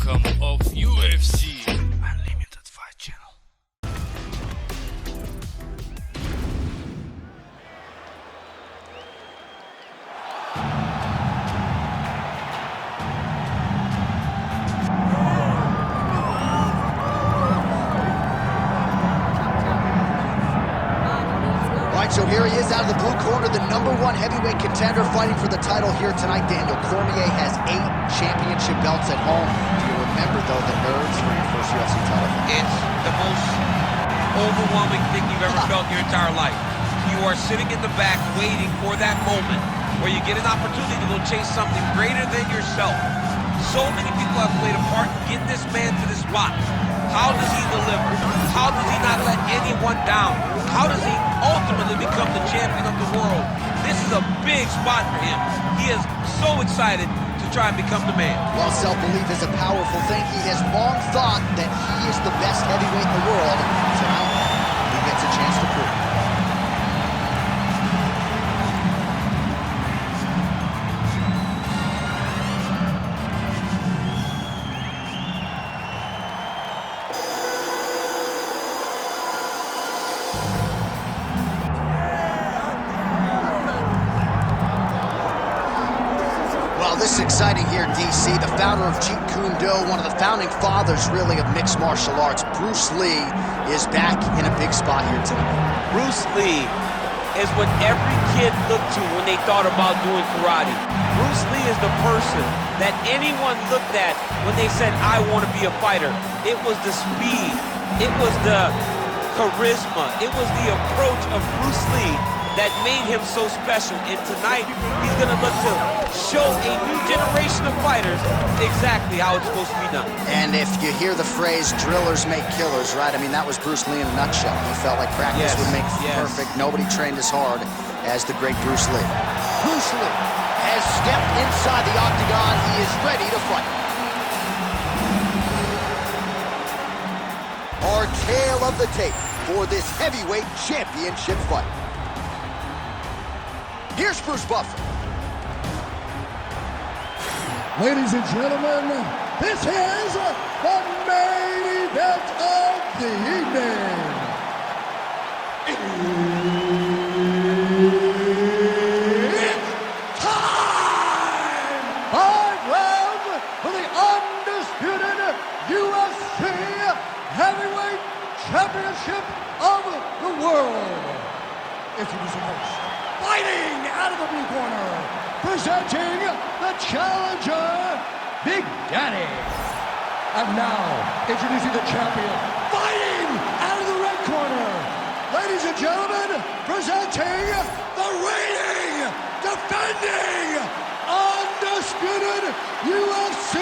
outcome of UFC Unlimited Fight Channel. So here he is out of the blue corner, the #1 heavyweight contender fighting for the title here tonight. Daniel Cormier has 8 championship belts at home. Do you remember, though, the nerves for your first UFC title? It's the most overwhelming thing you've ever felt in your entire life. You are sitting in the back waiting for that moment where you get an opportunity to go chase something greater than yourself. So many people have played a part in getting this man to this spot. How does he deliver? How does he not let anyone down? How does he ultimately become the champion of the world? This is a big spot for him. He is so excited to try and become the man. While self-belief is a powerful thing, he has long thought that he is the best heavyweight in the world. Tonight, he gets a chance to prove it. This is exciting here, DC. The founder of Jeet Kune Do, one of the founding fathers, really, of mixed martial arts, Bruce Lee, is back in a big spot here tonight. Bruce Lee is what every kid looked to when they thought about doing karate. Bruce Lee is the person that anyone looked at when they said, I want to be a fighter. It was the speed. It was the charisma. It was the approach of Bruce Lee that made him so special. And tonight, he's gonna look to show a new generation of fighters exactly how it's supposed to be done. And if you hear the phrase, drillers make killers, right? I mean, that was Bruce Lee in a nutshell. He felt like practice would make perfect. Nobody trained as hard as the great Bruce Lee. Bruce Lee has stepped inside the octagon. He is ready to fight. Our tale of the tape for this heavyweight championship fight. Here's Bruce Buffer. Ladies and gentlemen, this is the main event of the evening. It's time! 5 rounds for the undisputed UFC Heavyweight Championship of the world. Introducing first, fighting out of the blue corner, presenting the challenger, Big Daddy. And now, introducing the champion, fighting out of the red corner. Ladies and gentlemen, presenting the reigning, defending, undisputed UFC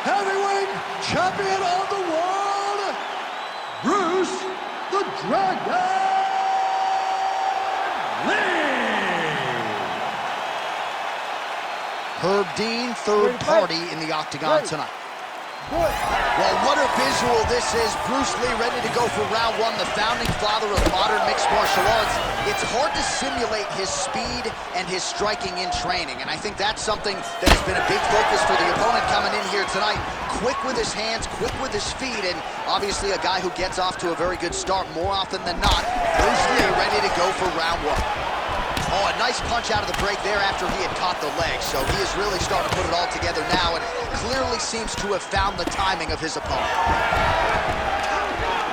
Heavyweight Champion of the world, Bruce the Dragon Lee. Herb Dean, third party in the octagon tonight. Well, what a visual this is. Bruce Lee ready to go for round 1, the founding father of modern mixed martial arts. It's hard to simulate his speed and his striking in training, and I think that's something that has been a big focus for the opponent coming in here tonight. Quick with his hands, quick with his feet, and obviously a guy who gets off to a very good start more often than not. Bruce Lee ready to go for round 1. Oh, a nice punch out of the break there after he had caught the leg. So he is really starting to put it all together now and clearly seems to have found the timing of his opponent.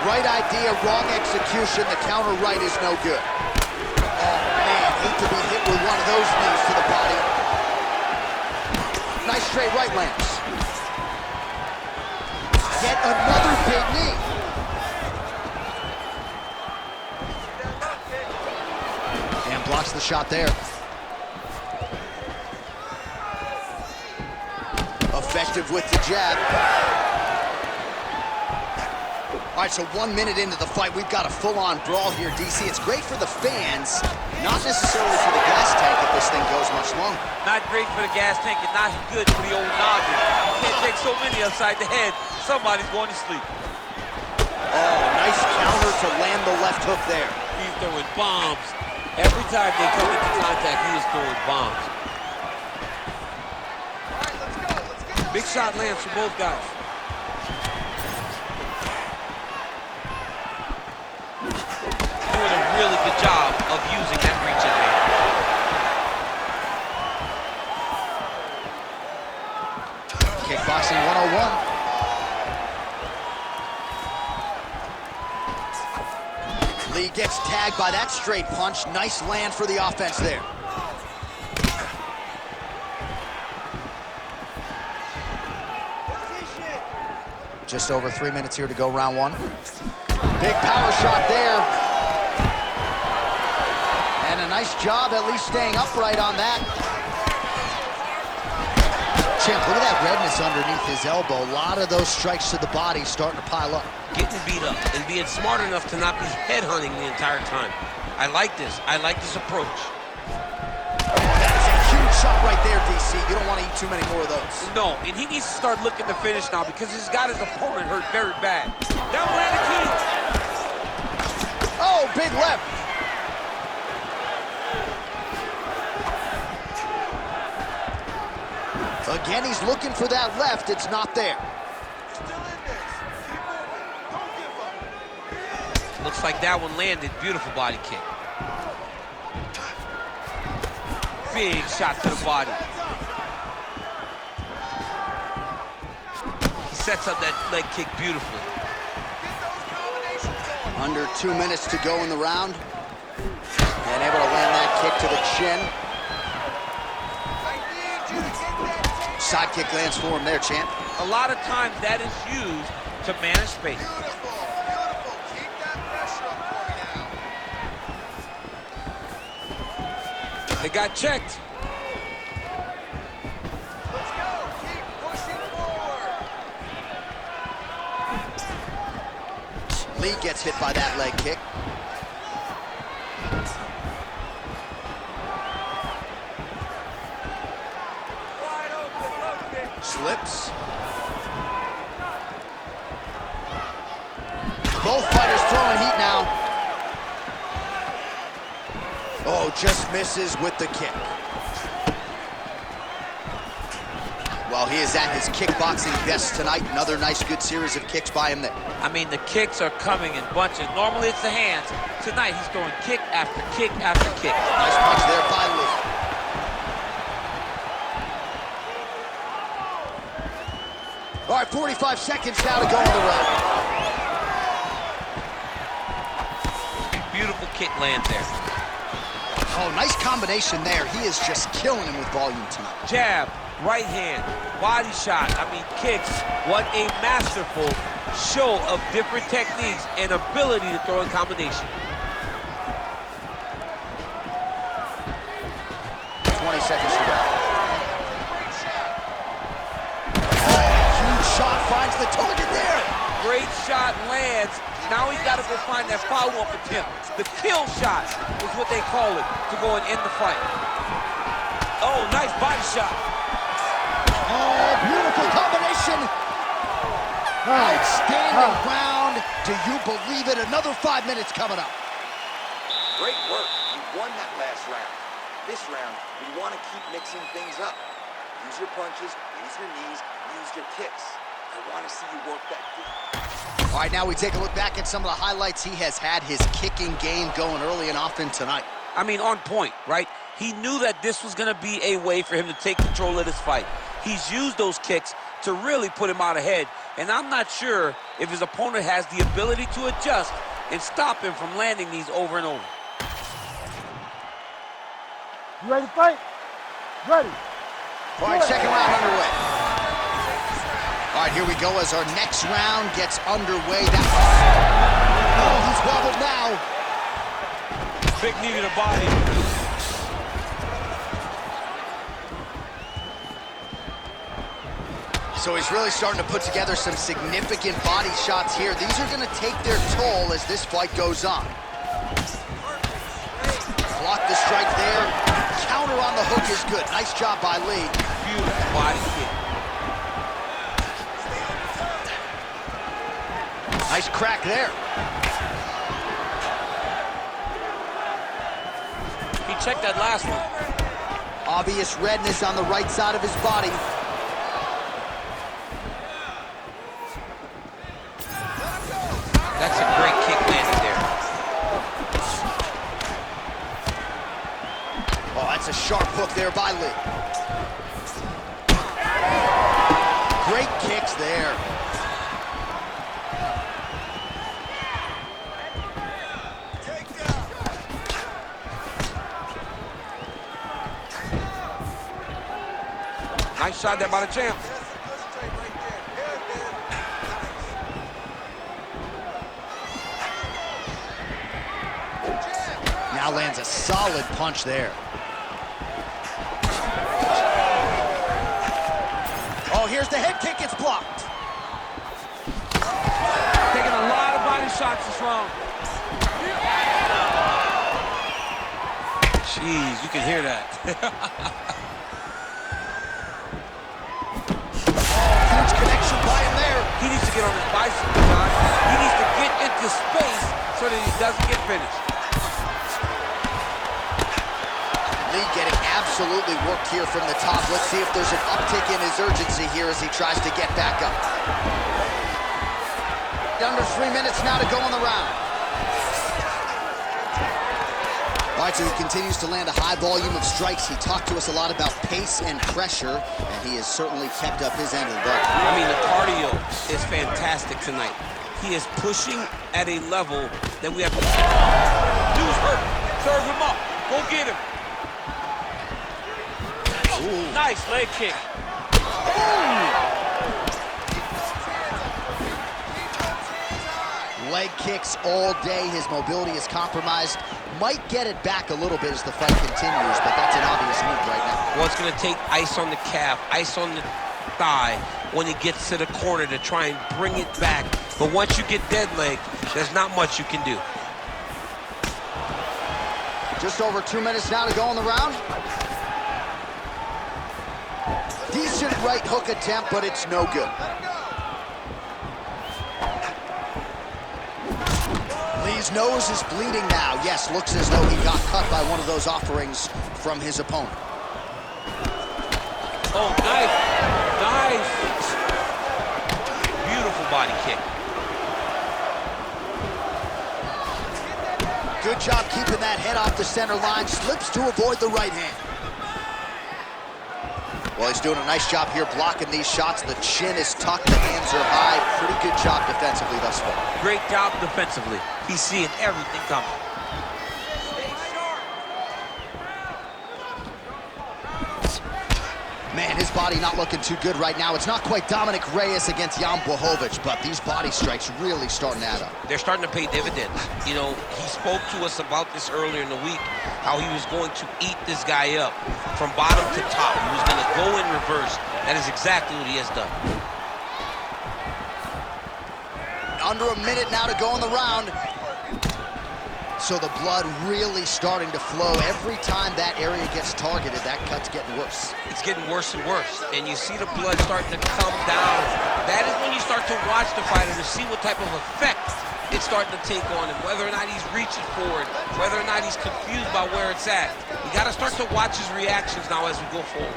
Right idea, wrong execution. The counter right is no good. Oh, man, hate to be hit with one of those knees to the body. Nice straight right lands. Yet another big knee. Blocks the shot there. Effective with the jab. All right, so 1 minute into the fight, we've got a full-on brawl here, DC. It's great for the fans, not necessarily for the gas tank if this thing goes much longer. Not great for the gas tank and not good for the old noggin. You can't take so many upside the head. Somebody's going to sleep. Oh, nice counter to land the left hook there. He's throwing bombs. Every time they come into contact, he is throwing bombs. All right, let's go. Big shot lands for both guys. Doing a really good job of using that reach advantage. Kickboxing 101. Lee gets tagged by that straight punch. Nice land for the offense there. Just over 3 minutes here to go, round one. Big power shot there. And a nice job at least staying upright on that. Champ, look at that redness underneath his elbow. A lot of those strikes to the body starting to pile up. Getting beat up and being smart enough to not be headhunting the entire time. I like this. I like this approach. That is a huge shot right there, DC. You don't want to eat too many more of those. No, and he needs to start looking to finish now because he's got his opponent hurt very bad. That will land the key. Oh, big left. Again, he's looking for that left. It's not there. Looks like that one landed. Beautiful body kick. Big shot to the body. He sets up that leg kick beautifully. Under 2 minutes to go in the round. And able to land that kick to the chin. Side kick lands for him there, champ. A lot of times that is used to manage space. Beautiful. Keep that pressure up for me now. They got checked. Let's go. Keep pushing forward. Lee gets hit by that leg kick. Slips. Both fighters throwing heat now. Oh, just misses with the kick. Well, he is at his kickboxing best tonight. Another nice, good series of kicks by him there. I mean, the kicks are coming in bunches. Normally it's the hands. Tonight he's throwing kick after kick after kick. Nice punch there by Lee. All right, 45 seconds now to go in the round. Beautiful kick lands there. Oh, nice combination there. He is just killing him with volume tonight. Jab, right hand, body shot. I mean, kicks. What a masterful show of different techniques and ability to throw in combination. 20 seconds to go. Shot finds the target there. Great shot lands. Now he's got to go find that follow-up attempt. The kill shot is what they call it to go and end the fight. Oh, nice body shot. Oh, beautiful combination. Outstanding round. Do you believe it? Another 5 minutes coming up. Great work. You won that last round. This round, we want to keep mixing things up. Use your punches, use your knees, use your kicks. I want to see you work that kick. All right, now we take a look back at some of the highlights. He has had his kicking game going early and often tonight. I mean, on point, right? He knew that this was going to be a way for him to take control of this fight. He's used those kicks to really put him out ahead, and I'm not sure if his opponent has the ability to adjust and stop him from landing these over and over. You ready to fight? Ready. All right, second round underway. All right, here we go as our next round gets underway. Oh, he's wobbled now. Big knee to the body. So he's really starting to put together some significant body shots here. These are going to take their toll as this fight goes on. Block the strike there. Counter on the hook is good. Nice job by Lee. Beautiful body kick. Nice crack there. He checked that last one. Obvious redness on the right side of his body. sharp hook there by Lee. Great kicks there. Nice shot there by the champ. Now lands a solid punch there. Oh, here's the head kick, it's blocked. Taking a lot of body shots this round. Jeez, you can hear that. Huge connection by him there. He needs to get on his bicycle, John. He needs to get into space so that he doesn't get finished. Lee getting absolutely worked here from the top. Let's see if there's an uptick in his urgency here as he tries to get back up. Under 3 minutes now to go in the round. All right, so he continues to land a high volume of strikes. He talked to us a lot about pace and pressure, and he has certainly kept up his end of the bargain. I mean, the cardio is fantastic tonight. He is pushing at a level that we have to... Dude's hurt. Serve him up. Go get him. Ooh. Nice leg kick. Leg kicks all day. His mobility is compromised. Might get it back a little bit as the fight continues, but that's an obvious move right now. Well, it's going to take ice on the calf, ice on the thigh when he gets to the corner to try and bring it back. But once you get dead leg, there's not much you can do. Just over 2 minutes now to go in the round. Decent right hook attempt, but it's no good. Lee's nose is bleeding now. Yes, looks as though he got cut by one of those offerings from his opponent. Oh, nice. Nice. Beautiful body kick. Good job keeping that head off the center line. Slips to avoid the right hand. Well, he's doing a nice job here blocking these shots. The chin is tucked, the hands are high. Pretty good job defensively thus far. Great job defensively. He's seeing everything coming. Man, his body not looking too good right now. It's not quite Dominic Reyes against Jan Blachowicz, but these body strikes really starting to add up. They're starting to pay dividends. You know, he spoke to us about this earlier in the week, how he was going to eat this guy up from bottom to top. He was going to go in reverse. That is exactly what he has done. Under a minute now to go in the round. So the blood really starting to flow. Every time that area gets targeted, that cut's getting worse. It's getting worse and worse. And you see the blood starting to come down. That is when you start to watch the fighter to see what type of effect it's starting to take on him, whether or not he's reaching for it, whether or not he's confused by where it's at. You got to start to watch his reactions now as we go forward.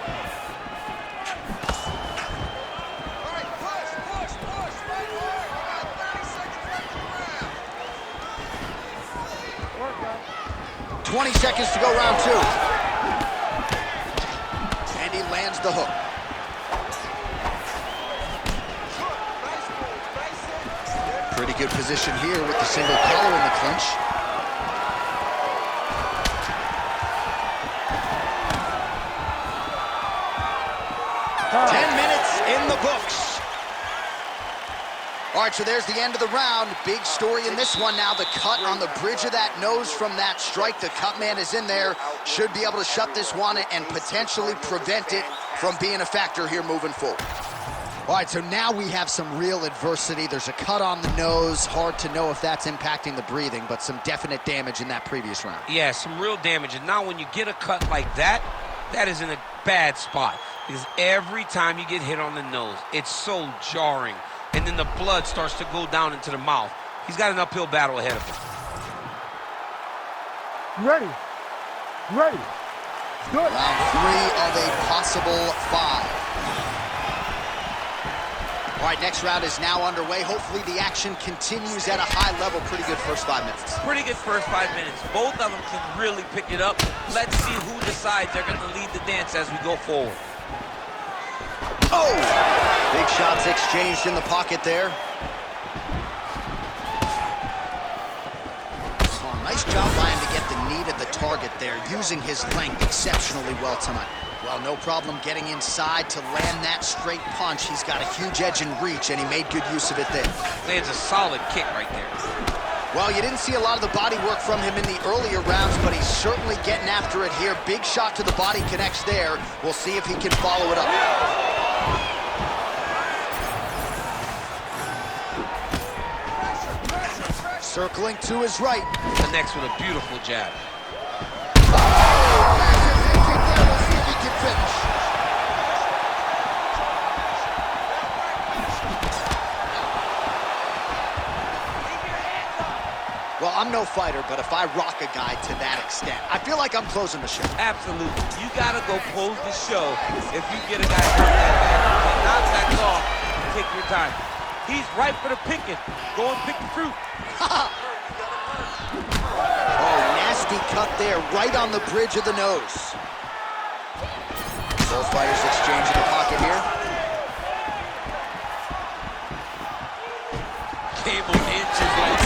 20 seconds to go, round two. And he lands the hook. Pretty good position here with the single collar in the clinch. Time. 10 minutes in the books. All right, so there's the end of the round. Big story in this one now. The cut on the bridge of that nose from that strike. The cut man is in there. Should be able to shut this one and potentially prevent it from being a factor here moving forward. All right, so now we have some real adversity. There's a cut on the nose. Hard to know if that's impacting the breathing, but some definite damage in that previous round. Yeah, some real damage. And now when you get a cut like that, that is in a bad spot. Because every time you get hit on the nose, it's so jarring. And then the blood starts to go down into the mouth. He's got an uphill battle ahead of him. You ready? You ready? Good. Round three of a possible 5. All right, next round is now underway. Hopefully the action continues at a high level. Pretty good first 5 minutes. Pretty good first 5 minutes. Both of them can really pick it up. Let's see who decides they're going to lead the dance as we go forward. Oh! Big shots exchanged in the pocket there. Oh, nice job by him to get the knee to the target there, using his length exceptionally well tonight. Well, no problem getting inside to land that straight punch. He's got a huge edge and reach, and he made good use of it there. Lands a solid kick right there. Well, you didn't see a lot of the body work from him in the earlier rounds, but he's certainly getting after it here. Big shot to the body connects there. We'll see if he can follow it up. Circling to his right. Connects with a beautiful jab. Well, I'm no fighter, but if I rock a guy to that extent, I feel like I'm closing the show. Absolutely. You got to go close the show if you get a guy hurt that bad. Not back off. Take your time. He's ripe for the picking. Go and pick the fruit. Oh, nasty cut there, right on the bridge of the nose. Both fighters exchange in the pocket here. Came on inches like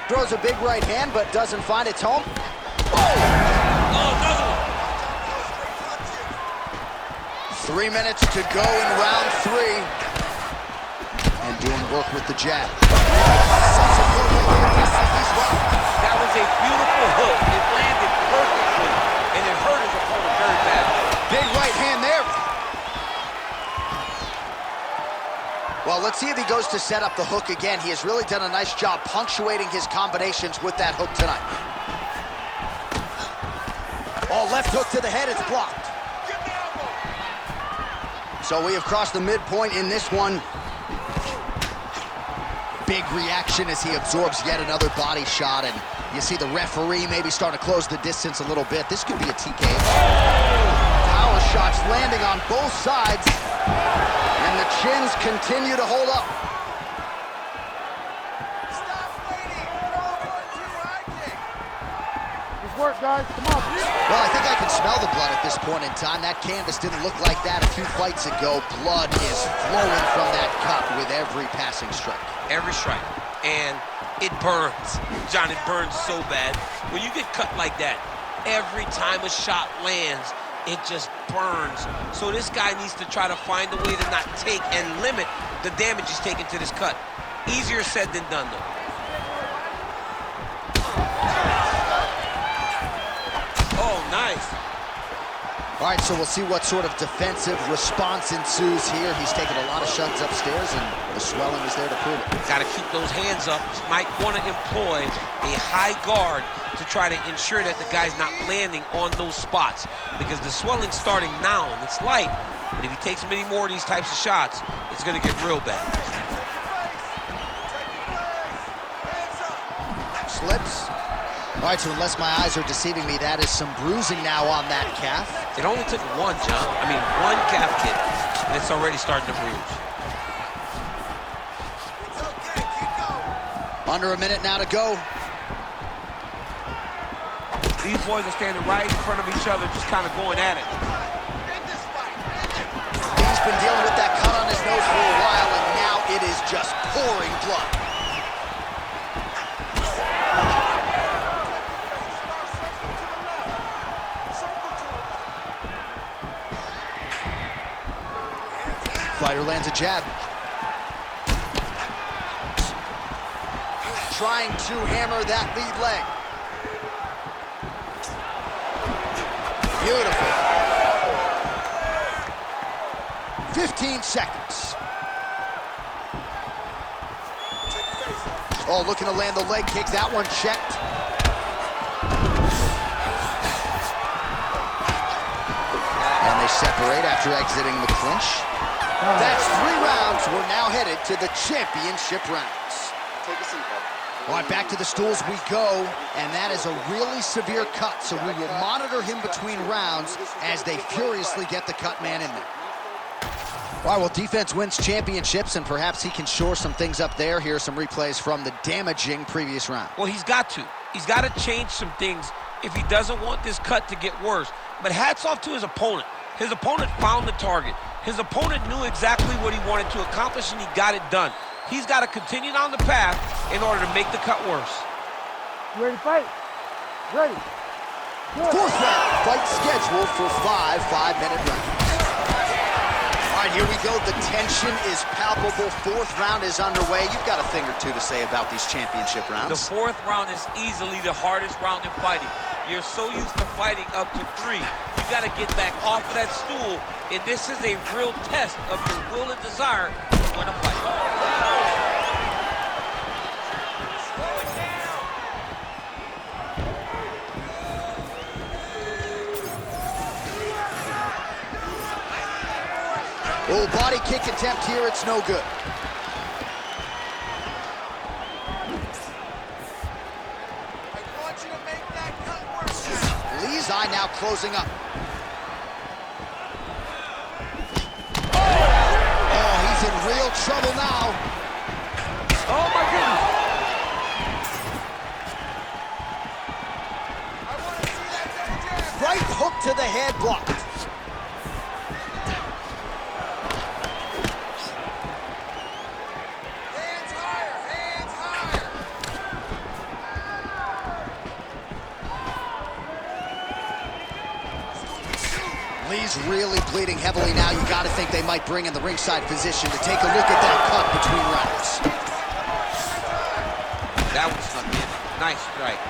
Throws a big right hand, but doesn't find its home. Oh, another one. 3 minutes to go in round 3. And doing work with the jab. That was a beautiful hook. It landed perfectly, and it hurt his opponent very badly. Big right hand there. Well, let's see if he goes to set up the hook again. He has really done a nice job punctuating his combinations with that hook tonight. Oh, left hook to the head, it's blocked. So we have crossed the midpoint in this one. Big reaction as he absorbs yet another body shot, and you see the referee maybe start to close the distance a little bit. This could be a TKO. Power shots landing on both sides. And the chins continue to hold up. Stop waiting. Throw him 1-2 high kick. Good work, guys. Come on. Well, I think I can smell the blood at this point in time. That canvas didn't look like that a few fights ago. Blood is flowing from that cut with every passing strike. Every strike. And it burns. John, it burns so bad. When you get cut like that, every time a shot lands, it just burns. So this guy needs to try to find a way to not take and limit the damage he's taken to this cut. Easier said than done, though. Oh, nice. All right, so we'll see what sort of defensive response ensues here. He's taken a lot of shots upstairs, and the swelling is there to prove it. Got to keep those hands up. Might want to employ a high guard to try to ensure that the guy's not landing on those spots, because the swelling's starting now, and it's light, but if he takes many more of these types of shots, it's going to get real bad. Slips. All right, so unless my eyes are deceiving me, that is some bruising now on that calf. It only took one, John. I mean, one calf kick, and it's already starting to bruise. It's okay. Keep going. Under a minute now to go. These boys are standing right in front of each other, just kind of going at it. End this fight. End it. He's been dealing with that cut on his nose for a while, and now it is just pouring blood. Fighter lands a jab. Trying to hammer that lead leg. Beautiful. 15 seconds. Oh, looking to land the leg kick. That one checked. And they separate after exiting the clinch. That's 3 rounds. We're now headed to the championship rounds. Take a seat, bud. All right, back to the stools we go, and that is a really severe cut, so we will monitor him between rounds as they furiously get the cut man in there. All right, well, defense wins championships, and perhaps he can shore some things up there. Here are some replays from the damaging previous round. Well, he's got to. He's got to change some things if he doesn't want this cut to get worse. But hats off to his opponent. His opponent found the target. His opponent knew exactly what he wanted to accomplish, and he got it done. He's got to continue down the path in order to make the cut worse. You ready to fight? Ready. Good. Fourth round, fight scheduled for 5 5-minute rounds. All right, here we go. The tension is palpable. Fourth round is underway. You've got a thing or two to say about these championship rounds. The fourth round is easily the hardest round in fighting. You're so used to fighting up to 3. You got to get back off of that stool, and this is a real test of your will and desire to win a fight. Oh, body kick attempt here, it's no good. I want you to make that cut worse. Lee's eye now closing up. Oh, he's in real trouble now. Oh, my goodness. I want to see that double jab. Right hook to the head, blocked. Hands higher, hands higher. Lee's really bleeding heavily now. You got to think they might bring in the ringside physician to take a look at that cut between rounds. That one snuck in. Nice strike.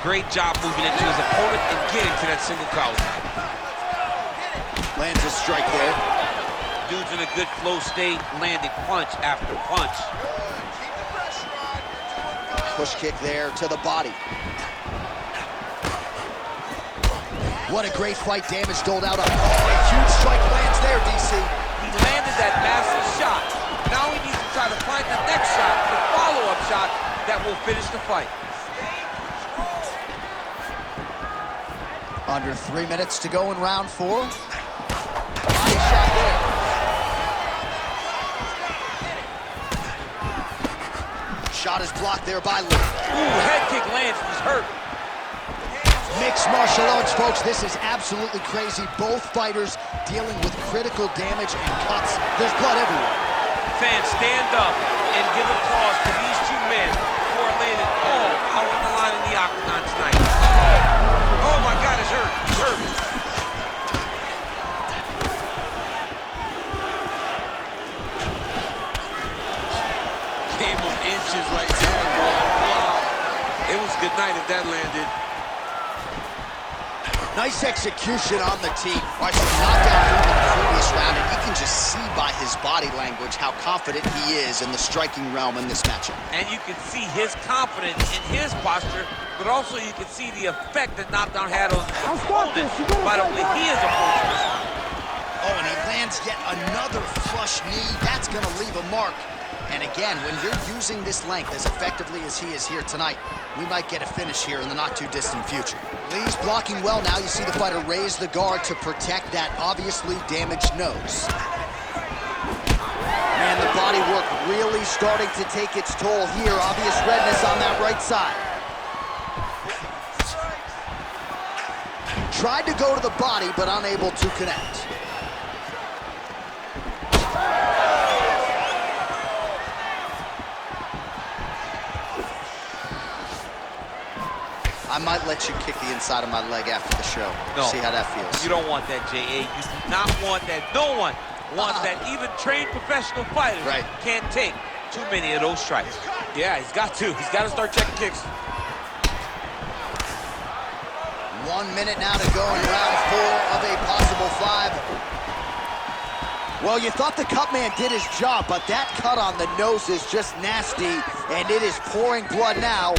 Great job moving into his opponent and getting to that single collar. Lands a strike there. Dude's in a good flow state, landing punch after punch. Keep the pressure on. You're doing good. Push kick there to the body. What a great fight, damage doled out. Oh, a huge strike lands there, DC. He landed that massive shot. Now he needs to try to find the next shot, the follow-up shot that will finish the fight. Under 3 minutes to go in round 4. Body shot there. Shot is blocked there by Lee. Ooh, head kick lands, he's hurt. Mixed martial arts, folks, this is absolutely crazy. Both fighters dealing with critical damage and cuts. There's blood everywhere. Fans, stand up and give applause to these two men who are laying it all out on the line in the octagon tonight. Oh my God, it's hurt. He's hurt. Game of inches right there. Wow. It was good night if that landed. Nice execution on the team. All right, so knockdown here in the previous round, and you can just see by his body language how confident he is in the striking realm in this matchup. And you can see his confidence in his posture, but also you can see the effect that knockdown had on his opponent by the way he is approaching this one. Oh, and he lands yet another flush knee. That's going to leave a mark. And again, when you're using this length as effectively as he is here tonight, we might get a finish here in the not-too-distant future. Lee's blocking well now. You see the fighter raise the guard to protect that obviously damaged nose. Man, the body work really starting to take its toll here. Obvious redness on that right side. Tried to go to the body, but unable to connect. I might let you kick the inside of my leg after the show. No. See how that feels. You don't want that, J.A. You do not want that. No one wants that. Even trained professional fighters can't take too many of those strikes. Yeah, he's got to. He's got to start checking kicks. 1 minute now to go in round 4 of a possible 5. Well, you thought the cut man did his job, but that cut on the nose is just nasty, and it is pouring blood now.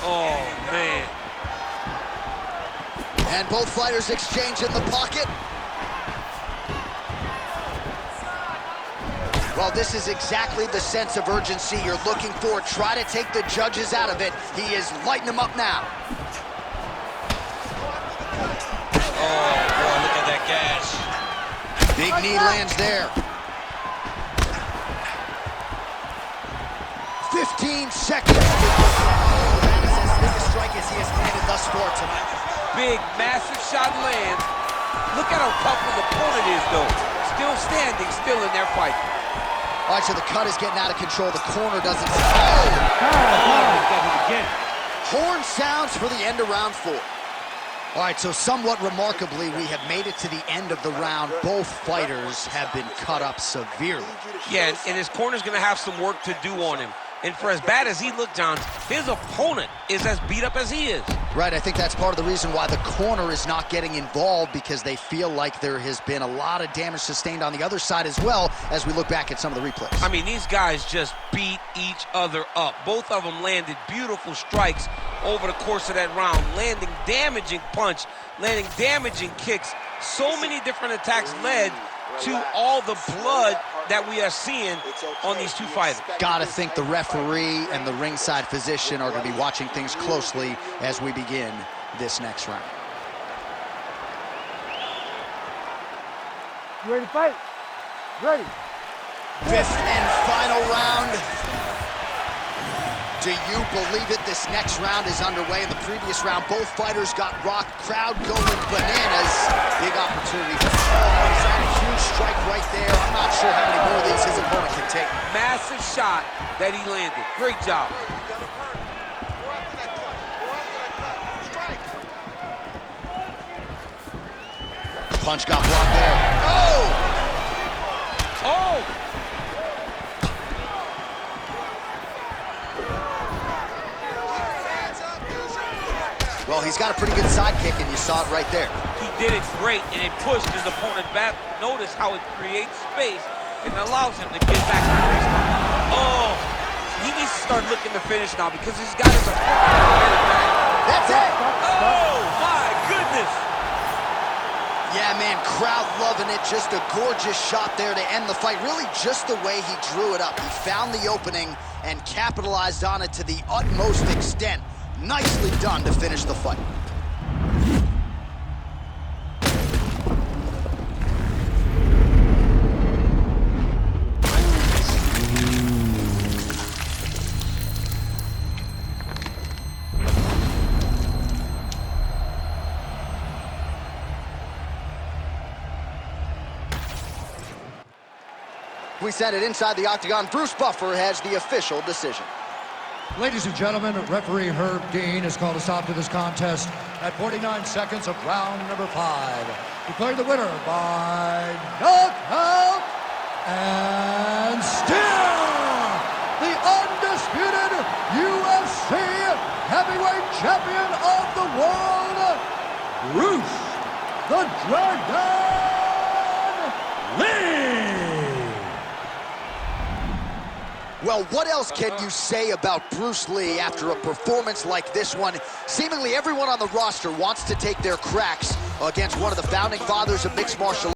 Oh, man. And both fighters exchange in the pocket. Well, this is exactly the sense of urgency you're looking for. Try to take the judges out of it. He is lighting them up now. Oh, boy, look at that gash. Big knee lands there. 15 seconds. That is as big a strike as he has landed thus far tonight. Big, massive shot lands. Look at how tough his opponent is, though. Still standing, still in their fight. All right, so the cut is getting out of control. The corner doesn't... Oh, he's got it again. Horn sounds for the end of round 4. All right, so somewhat remarkably, we have made it to the end of the round. Both fighters have been cut up severely. Yeah, and his corner's going to have some work to do on him. And for as bad as he looked, John, his opponent is as beat up as he is. Right, I think that's part of the reason why the corner is not getting involved, because they feel like there has been a lot of damage sustained on the other side as well, as we look back at some of the replays. I mean, these guys just beat each other up. Both of them landed beautiful strikes over the course of that round, landing damaging punch, landing damaging kicks. So many different attacks led to all the blood that we are seeing on these two fighters. Gotta think the referee and the ringside physician are gonna be watching things closely as we begin this next round. You ready to fight? Ready. Fifth and final round. Do you believe it? This next round is underway. In the previous round, both fighters got rocked. Crowd going bananas. Big opportunity. Oh, is that a huge strike right there? I'm not sure how many more of these his opponent can take. Massive shot that he landed. Great job. Punch got blocked there. Oh! Oh! Well, he's got a pretty good side kick, and you saw it right there. He did it great, and it pushed his opponent back. Notice how it creates space and allows him to get back to the baseline. Oh, he needs to start looking to finish now because he's got his opponent back. That's it! Oh, my goodness! Yeah, man, crowd loving it. Just a gorgeous shot there to end the fight. Really just the way he drew it up. He found the opening and capitalized on it to the utmost extent. Nicely done to finish the fight. We set it inside the octagon. Bruce Buffer has the official decision. Ladies and gentlemen, referee Herb Dean has called a stop to this contest at 49 seconds of round number 5. Declaring the winner by knockout and still the undisputed UFC heavyweight champion of the world, Bruce the Dragon Lee. Well, what else can you say about Bruce Lee after a performance like this one? Seemingly everyone on the roster wants to take their cracks against one of the founding fathers of mixed martial arts.